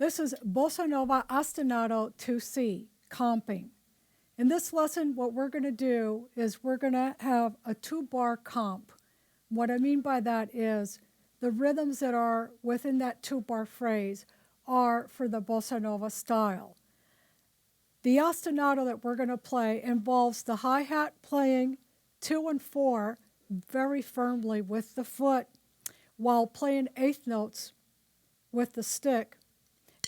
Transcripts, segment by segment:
This is Bossa Nova Ostinato 2C, comping. In this lesson, what we're going to do is we're going to have a 2-bar comp. What I mean by that is the rhythms that are within that 2-bar phrase are for the Bossa Nova style. The ostinato that we're going to play involves the hi-hat playing 2 and 4 very firmly with the foot while playing eighth notes with the stick,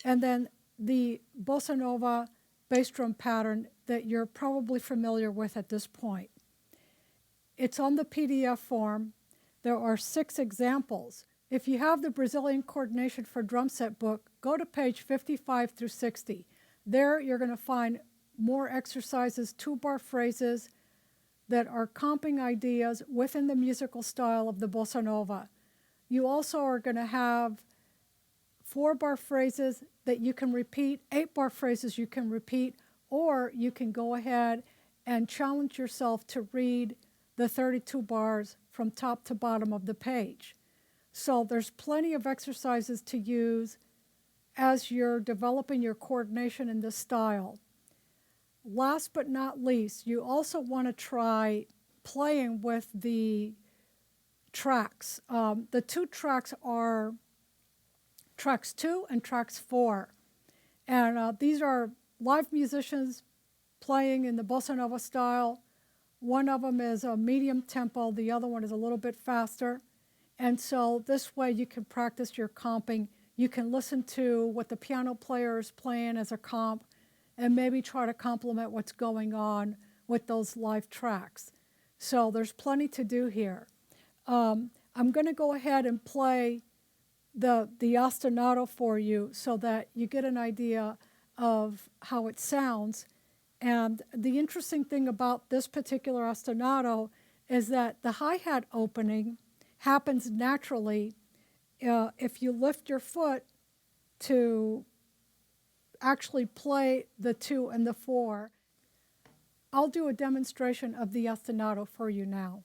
and then the Bossa Nova bass drum pattern that you're probably familiar with at this point. It's on the PDF form. There are 6 examples. If you have the Brazilian Coordination for Drumset book, go to page 55 through 60. There you're going to find more exercises, 2-bar phrases that are comping ideas within the musical style of the Bossa Nova. You also are going to have 4-bar phrases that you can repeat, 8-bar phrases you can repeat, or you can go ahead and challenge yourself to read the 32 bars from top to bottom of the page. So there's plenty of exercises to use as you're developing your coordination in this style. Last but not least, you also want to try playing with the tracks. The 2 tracks are tracks 2 and tracks 4. And these are live musicians playing in the Bossa Nova style. One of them is a medium tempo, the other one is a little bit faster. And so this way you can practice your comping. You can listen to what the piano player is playing as a comp and maybe try to complement what's going on with those live tracks. So there's plenty to do here. I'm going to go ahead and play the ostinato for you so that you get an idea of how it sounds. And the interesting thing about this particular ostinato is that the hi-hat opening happens naturally if you lift your foot to actually play the 2 and the 4. I'll do a demonstration of the ostinato for you now.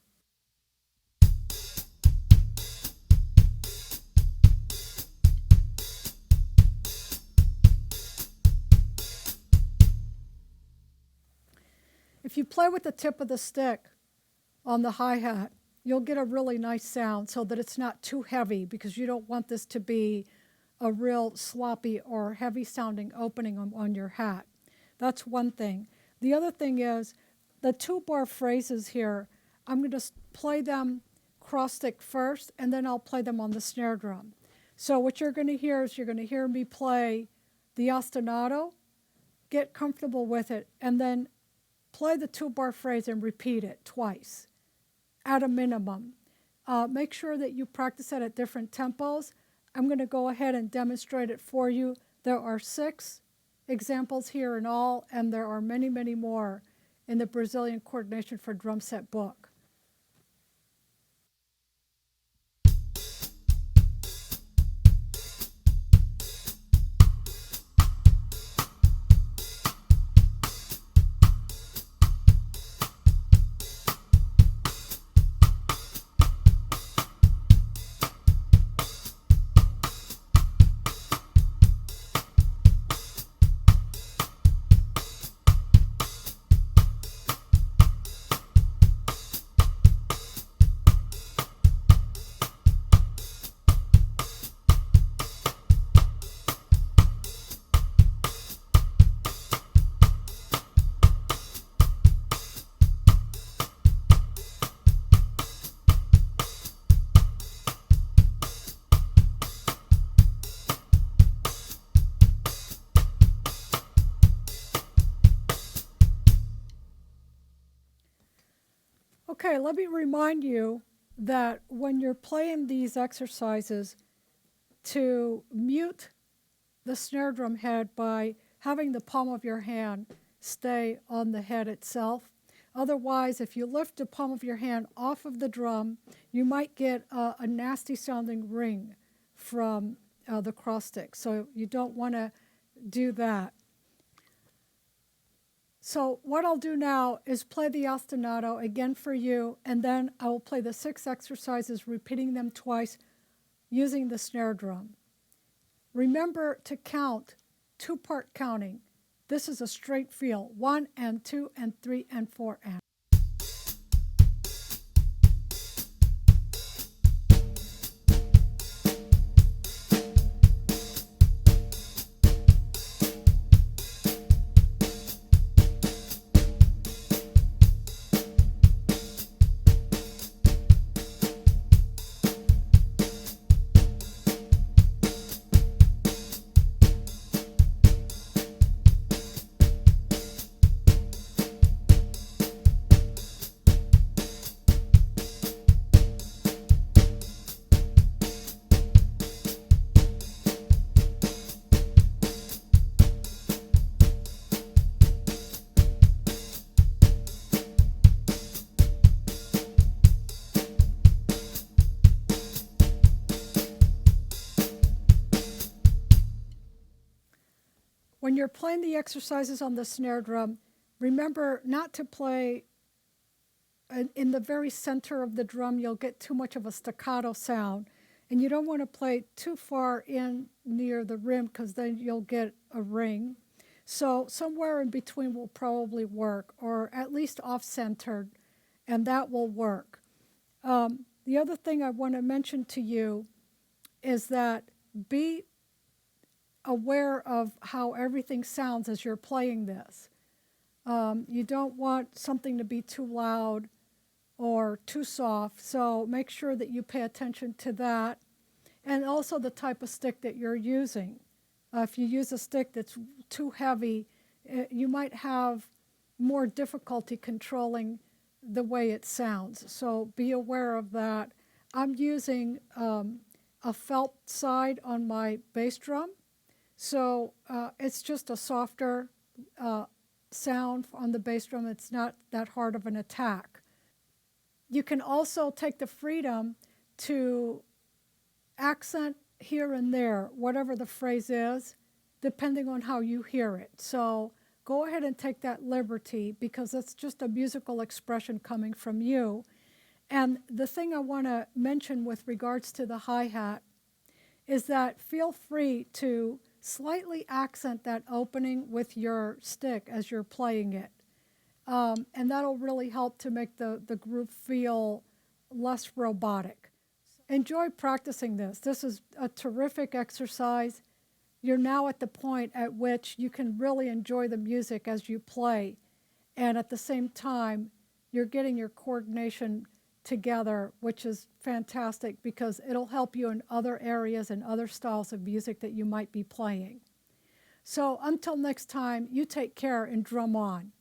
If you play with the tip of the stick on the hi-hat, you'll get a really nice sound so that it's not too heavy, because you don't want this to be a real sloppy or heavy sounding opening on your hat. That's one thing. The other thing is the 2-bar phrases here, I'm going to play them cross stick first, and then I'll play them on the snare drum. So what you're going to hear is you're going to hear me play the ostinato, get comfortable with it, and then play the 2-bar phrase and repeat it twice at a minimum. Make sure that you practice it at different tempos. I'm going to go ahead and demonstrate it for you. There are 6 examples here in all, and there are many, many more in the Brazilian Coordination for Drumset book. Okay, let me remind you that when you're playing these exercises, to mute the snare drum head by having the palm of your hand stay on the head itself. Otherwise, if you lift the palm of your hand off of the drum, you might get a nasty sounding ring from the cross stick. So you don't want to do that. So what I'll do now is play the ostinato again for you, and then I will play the 6 exercises, repeating them twice using the snare drum. Remember to count, two-part counting. This is a straight feel, 1 and 2 and 3 and 4 and. When you're playing the exercises on the snare drum, remember not to play in the very center of the drum. You'll get too much of a staccato sound. And you don't want to play too far in near the rim because then you'll get a ring. So somewhere in between will probably work, or at least off-centered, and that will work. The other thing I want to mention to you is that be aware of how everything sounds as you're playing this. You don't want something to be too loud or too soft, so make sure that you pay attention to that. And also the type of stick that you're using. If you use a stick that's too heavy, you might have more difficulty controlling the way it sounds. So be aware of that. I'm using a felt side on my bass drum. So it's just a softer sound on the bass drum. It's not that hard of an attack. You can also take the freedom to accent here and there, whatever the phrase is, depending on how you hear it. So go ahead and take that liberty because it's just a musical expression coming from you. And the thing I want to mention with regards to the hi-hat is that feel free to slightly accent that opening with your stick as you're playing it. And that'll really help to make the groove feel less robotic. Enjoy practicing this. This is a terrific exercise. You're now at the point at which you can really enjoy the music as you play. And at the same time, you're getting your coordination together, which is fantastic because it'll help you in other areas and other styles of music that you might be playing. So until next time, you take care and drum on.